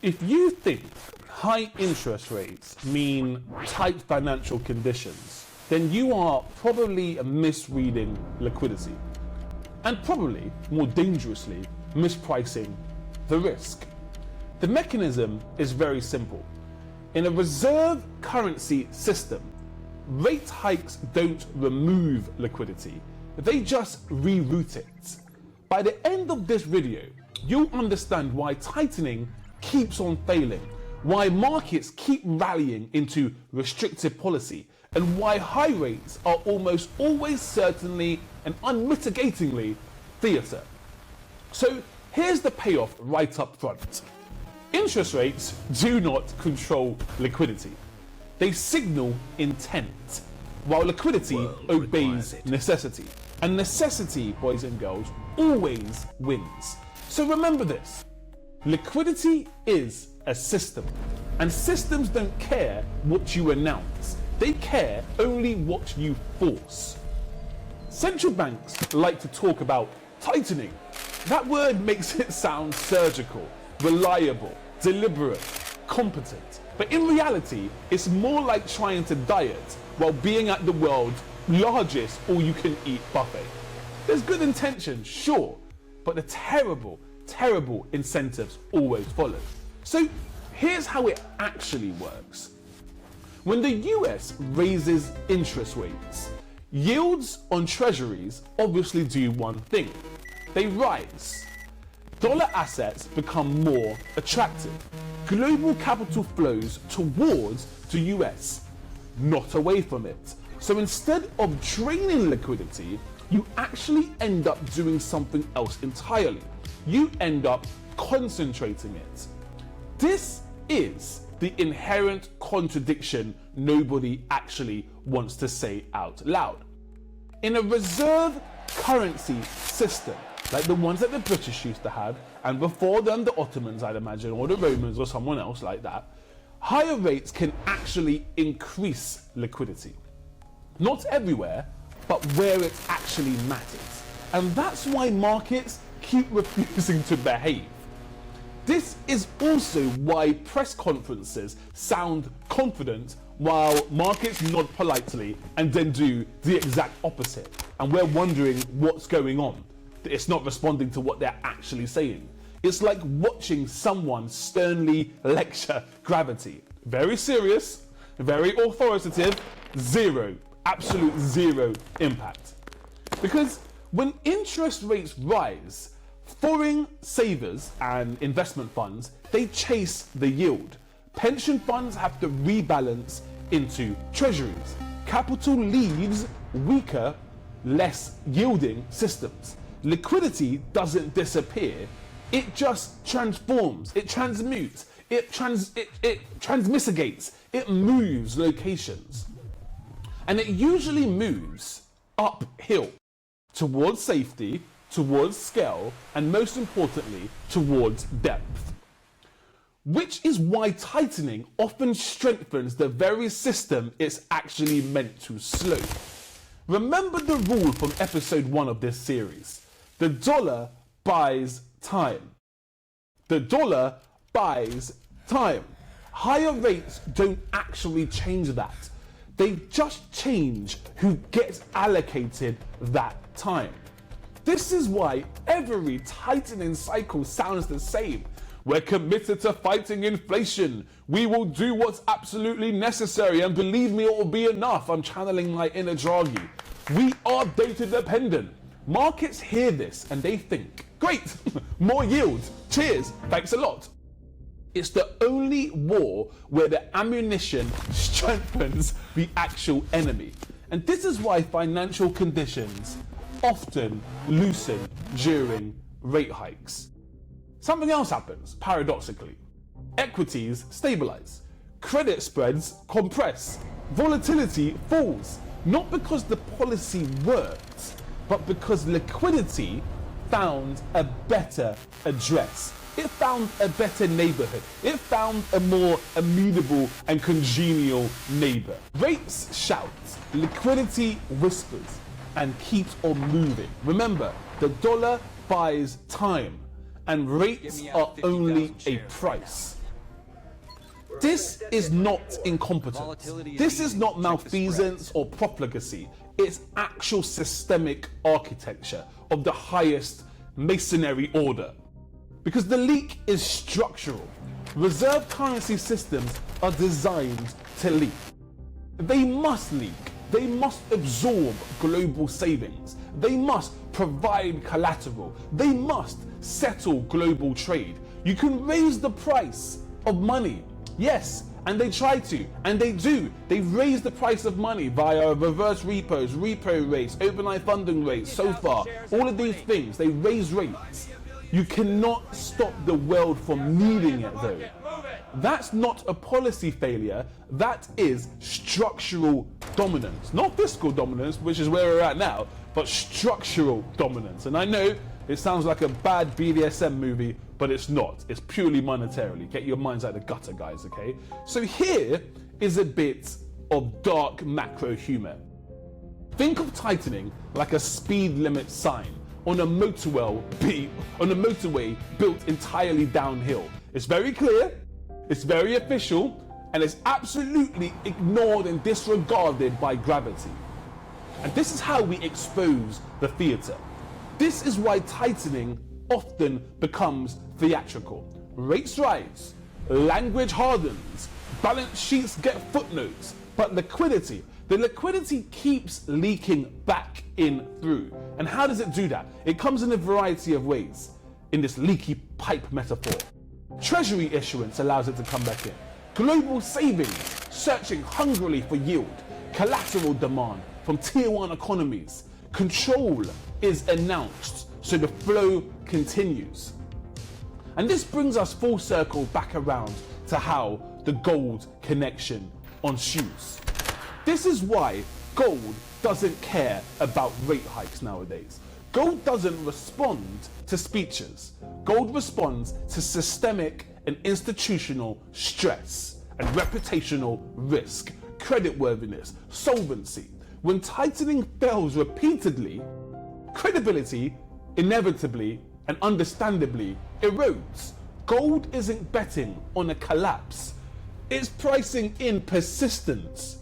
If you think high interest rates mean tight financial conditions, then you are probably misreading liquidity and probably, more dangerously, mispricing the risk. The mechanism is very simple. In a reserve currency system, rate hikes don't remove liquidity, they just reroute it. By the end of this video, you'll understand why tightening keeps on failing, why markets keep rallying into restrictive policy, and why high rates are almost always certainly and unmitigatingly theatre. So here's the payoff right up front. Interest rates do not control liquidity. They signal intent, while liquidity obeys necessity. And necessity, boys and girls, always wins. So remember this. Liquidity is a system, and systems don't care what you announce. They care only what you force. Central banks like to talk about tightening. That word makes it sound surgical, reliable, deliberate, competent. But in reality, it's more like trying to diet while being at the world's largest all-you-can-eat buffet. There's good intentions, sure, but the terrible incentives always follow. So here's how it actually works. When the US raises interest rates, yields on treasuries obviously do one thing. They rise. Dollar assets become more attractive. Global capital flows towards the US, not away from it. So instead of draining liquidity, you actually end up doing something else entirely. You end up concentrating it. This is the inherent contradiction nobody actually wants to say out loud. In a reserve currency system, like the ones that the British used to have, and before them the Ottomans, I'd imagine, or the Romans or someone else like that, higher rates can actually increase liquidity. Not everywhere, but where it actually matters. And that's why markets keep refusing to behave. This is also why press conferences sound confident while markets nod politely and then do the exact opposite. And we're wondering what's going on. It's not responding to what they're actually saying. It's like watching someone sternly lecture gravity. Very serious, very authoritative, absolute zero impact. Because when interest rates rise, foreign savers and investment funds, they chase the yield. Pension funds have to rebalance into treasuries. Capital leaves weaker, less yielding systems. Liquidity doesn't disappear, it just transforms, it transmutes, it transmitigates, it moves locations. And it usually moves uphill, towards safety, towards scale, and most importantly, towards depth. Which is why tightening often strengthens the very system it's actually meant to slow. Remember the rule from episode 1 of this series. The dollar buys time. The dollar buys time. Higher rates don't actually change that. They just change who gets allocated that time. This is why every tightening cycle sounds the same. We're committed to fighting inflation. We will do what's absolutely necessary, and believe me, it will be enough. I'm channeling my inner Draghi. We are data dependent. Markets hear this and they think, great, more yields, cheers, thanks a lot. It's the only war where the ammunition strengthens the actual enemy. And this is why financial conditions often loosen during rate hikes. Something else happens, paradoxically. Equities stabilize. Credit spreads compress. Volatility falls. Not because the policy works, but because liquidity found a better address. It found a better neighborhood. It found a more amenable and congenial neighbor. Rates shout, liquidity whispers, and keeps on moving. Remember, the dollar buys time, and rates are only a price. This is not incompetence. This is not malfeasance or profligacy. It's actual systemic architecture of the highest masonry order. Because the leak is structural. Reserve currency systems are designed to leak. They must leak. They must absorb global savings. They must provide collateral. They must settle global trade. You can raise the price of money. Yes, and they try to, and they do. They raise the price of money via reverse repos, repo rates, overnight funding rates, so far. All of these things, they raise rates. You cannot stop the world from needing it though. That's not a policy failure, that is structural dominance. Not fiscal dominance, which is where we're at now, but structural dominance. And I know it sounds like a bad BDSM movie, but it's not. It's purely monetarily. Get your minds out of the gutter, guys, okay? So here is a bit of dark macro humor. Think of tightening like a speed limit sign on a motorway built entirely downhill. It's very clear, it's very official, and it's absolutely ignored and disregarded by gravity. And this is how we expose the theatre. This is why tightening often becomes theatrical. Rates rise, language hardens, balance sheets get footnotes, but the liquidity keeps leaking back in through. And how does it do that? It comes in a variety of ways in this leaky pipe metaphor. Treasury issuance allows it to come back in. Global savings searching hungrily for yield. Collateral demand from tier 1 economies. Control is announced, so the flow continues. And this brings us full circle back around to how the gold connection on shoes. This is why gold doesn't care about rate hikes nowadays. Gold doesn't respond to speeches. Gold responds to systemic and institutional stress and reputational risk, creditworthiness, solvency. When tightening fails repeatedly, credibility inevitably and understandably erodes. Gold isn't betting on a collapse. It's pricing in persistence.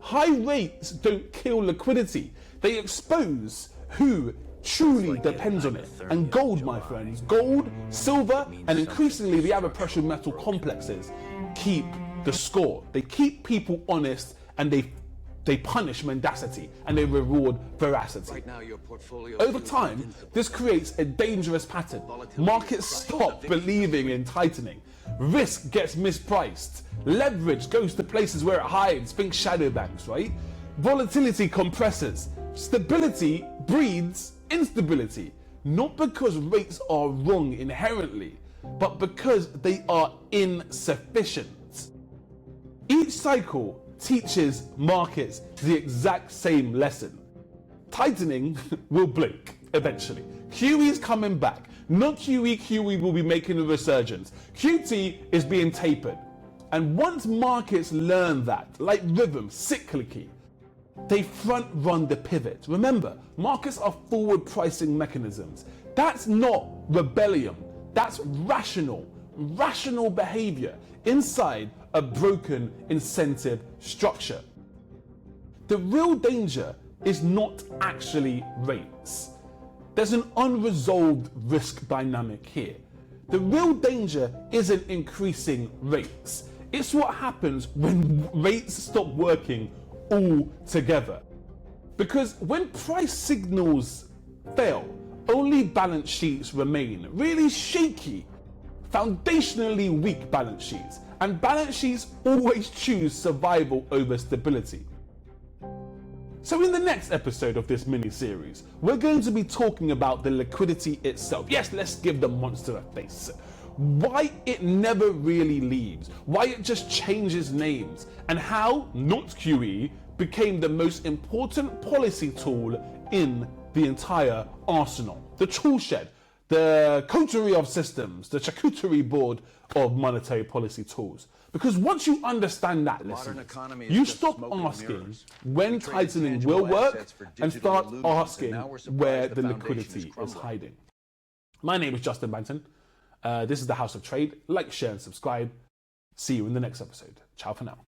High rates don't kill liquidity. They expose who truly depends on it. And gold, my friends, gold, silver, and increasingly the other precious metal complexes keep the score. They keep people honest, and they punish mendacity, and they reward veracity. Over time, this creates a dangerous pattern. Markets stop believing in tightening. Risk gets mispriced. Leverage goes to places where it hides. Think shadow banks, right? Volatility compresses. Stability breeds instability. Not because rates are wrong inherently, but because they are insufficient. Each cycle teaches markets the exact same lesson. Tightening will blink eventually. QE is coming back. Not QE will be making a resurgence. QT is being tapered. And once markets learn that, like rhythm, cyclically, they front run the pivot. Remember, markets are forward pricing mechanisms. That's not rebellion. That's rational behavior inside a broken incentive structure. The real danger is not actually rates. There's an unresolved risk dynamic here. The real danger isn't increasing rates. It's what happens when rates stop working altogether. Because when price signals fail, only balance sheets remain. Really shaky, foundationally weak balance sheets. And balance sheets always choose survival over stability. So in the next episode of this mini-series, we're going to be talking about the liquidity itself. Yes, let's give the monster a face. Why it never really leaves, why it just changes names, and how, not QE, became the most important policy tool in the entire arsenal. The tool shed, the coterie of systems, the charcuterie board of monetary policy tools. Because once you understand that, you stop asking when tightening will work and start asking where the liquidity is hiding. My name is Justin Banton. This is the House of Trade. Like, share, and subscribe. See you in the next episode. Ciao for now.